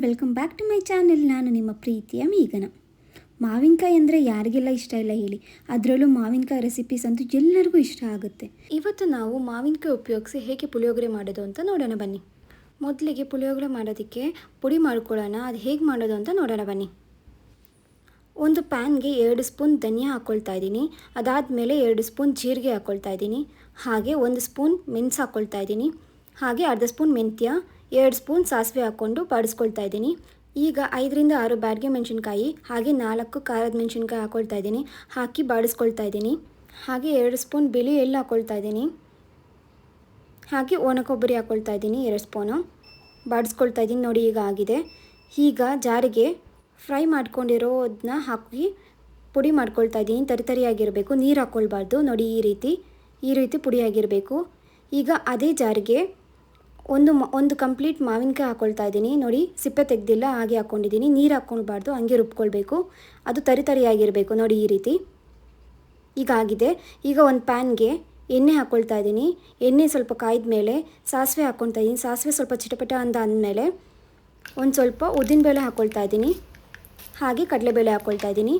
Welcome back to my channel. ನಾನು ನಿಮ್ಮ ಪ್ರೀತಿಯ ಮೀಗನ. ಮಾವಿನಕಾಯಿ ಅಂದರೆ ಯಾರಿಗೆಲ್ಲ ಇಷ್ಟ ಇಲ್ಲ ಹೇಳಿ, ಅದರಲ್ಲೂ ಮಾವಿನಕಾಯಿ ರೆಸಿಪೀಸ್ ಅಂತೂ ಎಲ್ಲರಿಗೂ ಇಷ್ಟ ಆಗುತ್ತೆ. ಇವತ್ತು ನಾವು ಮಾವಿನಕಾಯಿ ಉಪಯೋಗಿಸಿ ಹೇಗೆ ಪುಳಿಯೋಗರೆ ಮಾಡೋದು ಅಂತ ನೋಡೋಣ ಬನ್ನಿ. ಮೊದಲಿಗೆ ಪುಳಿಯೋಗರೆ ಮಾಡೋದಕ್ಕೆ ಪುಡಿ ಮಾಡ್ಕೊಳ್ಳೋಣ. ಅದು ಹೇಗೆ ಮಾಡೋದು ಅಂತ ನೋಡೋಣ ಬನ್ನಿ. ಒಂದು ಪ್ಯಾನ್ಗೆ 2 ಸ್ಪೂನ್ ಧನಿಯಾ ಹಾಕ್ಕೊಳ್ತಾ ಇದ್ದೀನಿ. ಅದಾದಮೇಲೆ 2 ಸ್ಪೂನ್ ಜೀರಿಗೆ ಹಾಕ್ಕೊಳ್ತಾ ಇದ್ದೀನಿ. ಹಾಗೆ 1 ಸ್ಪೂನ್ ಮೆಣಸು ಹಾಕ್ಕೊಳ್ತಾ ಇದ್ದೀನಿ. ಹಾಗೆ ಅರ್ಧ ಸ್ಪೂನ್ ಮೆಂತ್ಯ, 2 ಸ್ಪೂನ್ ಸಾಸಿವೆ ಹಾಕ್ಕೊಂಡು ಬಾಡಿಸ್ಕೊಳ್ತಾ ಇದ್ದೀನಿ. ಈಗ 5ರಿಂದ 6 ಬ್ಯಾಡಗೆ ಮೆಣಸಿನ್ಕಾಯಿ ಹಾಗೆ 4 ಖಾರದ ಮೆಣಸಿನ್ಕಾಯಿ ಹಾಕ್ಕೊಳ್ತಾ ಇದ್ದೀನಿ. ಹಾಕಿ ಬಾಡಿಸ್ಕೊಳ್ತಾ ಇದ್ದೀನಿ. ಹಾಗೆ 2 ಸ್ಪೂನ್ ಬಿಳಿ ಎಳ್ಳು ಹಾಕ್ಕೊಳ್ತಾ ಇದ್ದೀನಿ. ಹಾಗೆ ಒಣ ಕೊಬ್ಬರಿ ಹಾಕ್ಕೊಳ್ತಾ ಇದ್ದೀನಿ 2 ಸ್ಪೂನು. ಬಾಡಿಸ್ಕೊಳ್ತಾ ಇದ್ದೀನಿ. ನೋಡಿ ಈಗ ಆಗಿದೆ. ಈಗ ಜಾರಿಗೆ ಫ್ರೈ ಮಾಡ್ಕೊಂಡಿರೋದನ್ನ ಹಾಕಿ ಪುಡಿ ಮಾಡ್ಕೊಳ್ತಾ ಇದ್ದೀನಿ. ತರಿಯಾಗಿರಬೇಕು, ನೀರು ಹಾಕ್ಕೊಳ್ಬಾರ್ದು. ನೋಡಿ ಈ ರೀತಿ ಪುಡಿಯಾಗಿರಬೇಕು. ಈಗ ಅದೇ ಜಾರಿಗೆ ಒಂದು ಕಂಪ್ಲೀಟ್ ಮಾವಿನಕಾಯಿ ಹಾಕ್ಕೊಳ್ತಾ ಇದ್ದೀನಿ. ನೋಡಿ ಸಿಪ್ಪೆ ತೆಗೆದಿಲ್ಲ, ಹಾಗೆ ಹಾಕ್ಕೊಂಡಿದ್ದೀನಿ. ನೀರು ಹಾಕ್ಕೊಳ್ಬಾರ್ದು, ಹಂಗೆ ರುಬ್ಕೊಳ್ಬೇಕು. ಅದು ತರಿಯಾಗಿರಬೇಕು. ನೋಡಿ ಈ ರೀತಿ ಈಗ ಆಗಿದೆ. ಈಗ ಒಂದು ಪ್ಯಾನ್ಗೆ ಎಣ್ಣೆ ಹಾಕ್ಕೊಳ್ತಾ ಇದ್ದೀನಿ. ಎಣ್ಣೆ ಸ್ವಲ್ಪ ಕಾಯ್ದ ಮೇಲೆ ಸಾಸಿವೆ ಹಾಕ್ಕೊಳ್ತಾ ಇದ್ದೀನಿ. ಸಾಸಿವೆ ಸ್ವಲ್ಪ ಚಿಟಪಟ ಅಂದಮೇಲೆ ಒಂದು ಸ್ವಲ್ಪ ಉದ್ದಿನಬೇಳೆ ಹಾಕ್ಕೊಳ್ತಾ ಇದ್ದೀನಿ. ಹಾಗೆ ಕಡಲೆಬೇಳೆ ಹಾಕ್ಕೊಳ್ತಾ ಇದ್ದೀನಿ.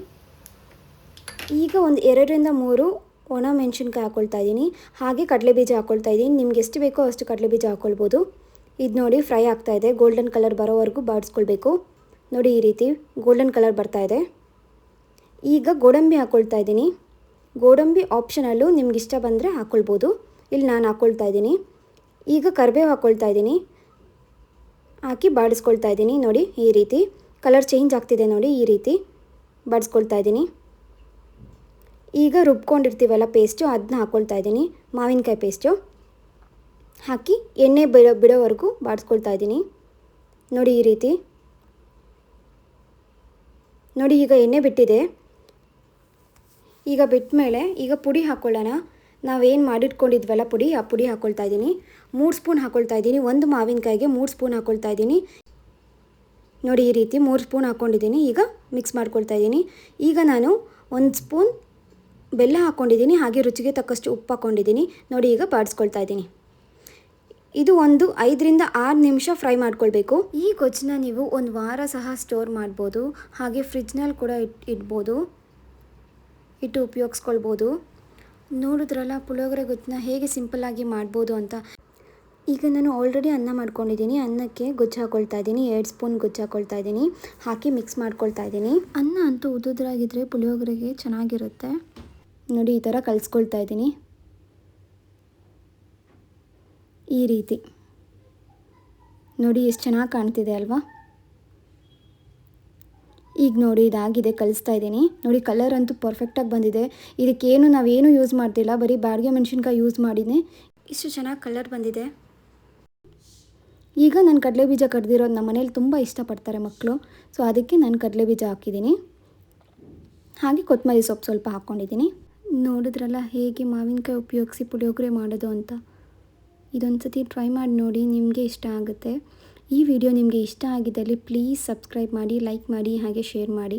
ಈಗ ಒಂದು 2ರಿಂದ 3 ಒಣ ಮೆಣಸಿನ್ಕಾಯಿ ಹಾಕ್ಕೊಳ್ತಾ ಇದ್ದೀನಿ. ಹಾಗೆ ಕಡಲೆಬೀಜ ಹಾಕ್ಕೊಳ್ತಾ ಇದ್ದೀನಿ. ನಿಮ್ಗೆ ಎಷ್ಟು ಬೇಕೋ ಅಷ್ಟು ಕಡಲೆಬೀಜ ಹಾಕ್ಕೊಳ್ಬೋದು. ಇದು ನೋಡಿ ಫ್ರೈ ಆಗ್ತಾಯಿದೆ. ಗೋಲ್ಡನ್ ಕಲರ್ ಬರೋವರೆಗೂ ಬಾಡಿಸ್ಕೊಳ್ಬೇಕು. ನೋಡಿ ಈ ರೀತಿ ಗೋಲ್ಡನ್ ಕಲರ್ ಬರ್ತಾಯಿದೆ. ಈಗ ಗೋಡಂಬಿ ಹಾಕ್ಕೊಳ್ತಾ ಇದ್ದೀನಿ. ಗೋಡಂಬಿ ಆಪ್ಷನಲ್ಲು, ನಿಮ್ಗೆ ಇಷ್ಟ ಬಂದರೆ ಹಾಕ್ಕೊಳ್ಬೋದು. ಇಲ್ಲಿ ನಾನು ಹಾಕ್ಕೊಳ್ತಾ ಇದ್ದೀನಿ. ಈಗ ಕರಿಬೇವು ಹಾಕ್ಕೊಳ್ತಾ ಇದ್ದೀನಿ. ಹಾಕಿ ಬಾಡಿಸ್ಕೊಳ್ತಾ ಇದ್ದೀನಿ. ನೋಡಿ ಈ ರೀತಿ ಕಲರ್ ಚೇಂಜ್ ಆಗ್ತಿದೆ. ನೋಡಿ ಈ ರೀತಿ ಬಾಡಿಸ್ಕೊಳ್ತಾ ಇದ್ದೀನಿ. ಈಗ ರುಬ್ಕೊಂಡಿರ್ತೀವಲ್ಲ ಪೇಸ್ಟು, ಅದನ್ನ ಹಾಕ್ಕೊಳ್ತಾ ಇದ್ದೀನಿ. ಮಾವಿನಕಾಯಿ ಪೇಸ್ಟು ಹಾಕಿ ಎಣ್ಣೆ ಬಿಡೋವರೆಗೂ ಬಾಡಿಸ್ಕೊಳ್ತಾ ಇದ್ದೀನಿ. ನೋಡಿ ಈ ರೀತಿ. ನೋಡಿ ಈಗ ಎಣ್ಣೆ ಬಿಟ್ಟಿದೆ. ಈಗ ಬಿಟ್ಟ ಮೇಲೆ ಈಗ ಪುಡಿ ಹಾಕ್ಕೊಳ್ಳೋಣ. ನಾವೇನು ಮಾಡಿಟ್ಕೊಂಡಿದ್ವಲ್ಲ ಪುಡಿ, ಆ ಪುಡಿ ಹಾಕ್ಕೊಳ್ತಾ ಇದ್ದೀನಿ. 3 ಸ್ಪೂನ್ ಹಾಕ್ಕೊಳ್ತಾ ಇದ್ದೀನಿ. ಒಂದು ಮಾವಿನಕಾಯಿಗೆ 3 ಸ್ಪೂನ್ ಹಾಕ್ಕೊಳ್ತಾ ಇದ್ದೀನಿ. ನೋಡಿ ಈ ರೀತಿ 3 ಸ್ಪೂನ್ ಹಾಕ್ಕೊಂಡಿದ್ದೀನಿ. ಈಗ ಮಿಕ್ಸ್ ಮಾಡ್ಕೊಳ್ತಾ ಇದ್ದೀನಿ. ಈಗ ನಾನು 1 ಸ್ಪೂನ್ ಬೆಲ್ಲ ಹಾಕ್ಕೊಂಡಿದ್ದೀನಿ. ಹಾಗೆ ರುಚಿಗೆ ತಕ್ಕಷ್ಟು ಉಪ್ಪು ಹಾಕ್ಕೊಂಡಿದ್ದೀನಿ. ನೋಡಿ ಈಗ ಬಾಡಿಸ್ಕೊಳ್ತಾ ಇದ್ದೀನಿ. ಇದು ಒಂದು 5ರಿಂದ 6 ನಿಮಿಷ ಫ್ರೈ ಮಾಡ್ಕೊಳ್ಬೇಕು. ಈ ಗೊಜ್ಜನ್ನ ನೀವು 1 ವಾರ ಸಹ ಸ್ಟೋರ್ ಮಾಡ್ಬೋದು. ಹಾಗೆ ಫ್ರಿಜ್ನಲ್ಲಿ ಕೂಡ ಇಟ್ಟು ಉಪಯೋಗಿಸ್ಕೊಳ್ಬೋದು. ನೋಡಿದ್ರಲ್ಲ ಪುಳಿಯೋಗರೆ ಗೊಜ್ಜನ್ನ ಹೇಗೆ ಸಿಂಪಲ್ಲಾಗಿ ಮಾಡ್ಬೋದು ಅಂತ. ಈಗ ನಾನು ಆಲ್ರೆಡಿ ಅನ್ನ ಮಾಡ್ಕೊಂಡಿದ್ದೀನಿ. ಅನ್ನಕ್ಕೆ ಗೊಜ್ಜು ಹಾಕ್ಕೊಳ್ತಾ ಇದ್ದೀನಿ. 2 ಸ್ಪೂನ್ ಗೊಜ್ಜು ಹಾಕ್ಕೊಳ್ತಾ ಇದ್ದೀನಿ. ಹಾಕಿ ಮಿಕ್ಸ್ ಮಾಡ್ಕೊಳ್ತಾ ಇದ್ದೀನಿ. ಅನ್ನ ಅಂತೂ ಉದುದ್ರಾಗಿದ್ದರೆ ಪುಳಿಯೋಗರೆಗೆ ಚೆನ್ನಾಗಿರುತ್ತೆ. ನೋಡಿ ಈ ಥರ ಕಲಿಸ್ಕೊಳ್ತಾ ಇದ್ದೀನಿ. ಈ ರೀತಿ ನೋಡಿ ಎಷ್ಟು ಚೆನ್ನಾಗಿ ಕಾಣ್ತಿದೆ ಅಲ್ವಾ. ಈಗ ನೋಡಿ ಇದಾಗಿದೆ, ಕಲಿಸ್ತಾ ಇದ್ದೀನಿ. ನೋಡಿ ಕಲರ್ ಅಂತೂ ಪರ್ಫೆಕ್ಟಾಗಿ ಬಂದಿದೆ. ಇದಕ್ಕೇನು ನಾವೇನು ಯೂಸ್ ಮಾಡ್ತಿಲ್ಲ, ಬರೀ ಬ್ಯಾಡಗೆ ಮೆಣಸಿನ್ಕಾಯಿ ಯೂಸ್ ಮಾಡಿನೇ ಇಷ್ಟು ಚೆನ್ನಾಗಿ ಕಲರ್ ಬಂದಿದೆ. ಈಗ ನಾನು ಕಡಲೆಬೀಜ ಕಡ್ದಿರೋದು ನಮ್ಮ ಮನೇಲಿ ತುಂಬ ಇಷ್ಟಪಡ್ತಾರೆ ಮಕ್ಕಳು. ಸೊ ಅದಕ್ಕೆ ನಾನು ಕಡಲೆಬೀಜ ಹಾಕಿದ್ದೀನಿ. ಹಾಗೆ ಕೊತ್ತಂಬರಿ ಸೊಪ್ಪು ಸ್ವಲ್ಪ ಹಾಕ್ಕೊಂಡಿದ್ದೀನಿ. ನೋಡಿದ್ರಲ್ಲ ಹೇಗೆ ಮಾವಿನಕಾಯಿ ಉಪಯೋಗಿಸಿ ಪುಳಿಯೋಗರೆ ಮಾಡೋದು ಅಂತ. ಇದೊಂದು ಸತಿ ಟ್ರೈ ಮಾಡಿ ನೋಡಿ, ನಿಮಗೆ ಇಷ್ಟ ಆಗುತ್ತೆ. ಈ ವಿಡಿಯೋ ನಿಮಗೆ ಇಷ್ಟ ಆಗಿದ್ದಲ್ಲಿ ಪ್ಲೀಸ್ ಸಬ್ಸ್ಕ್ರೈಬ್ ಮಾಡಿ, ಲೈಕ್ ಮಾಡಿ, ಹಾಗೆ ಶೇರ್ ಮಾಡಿ.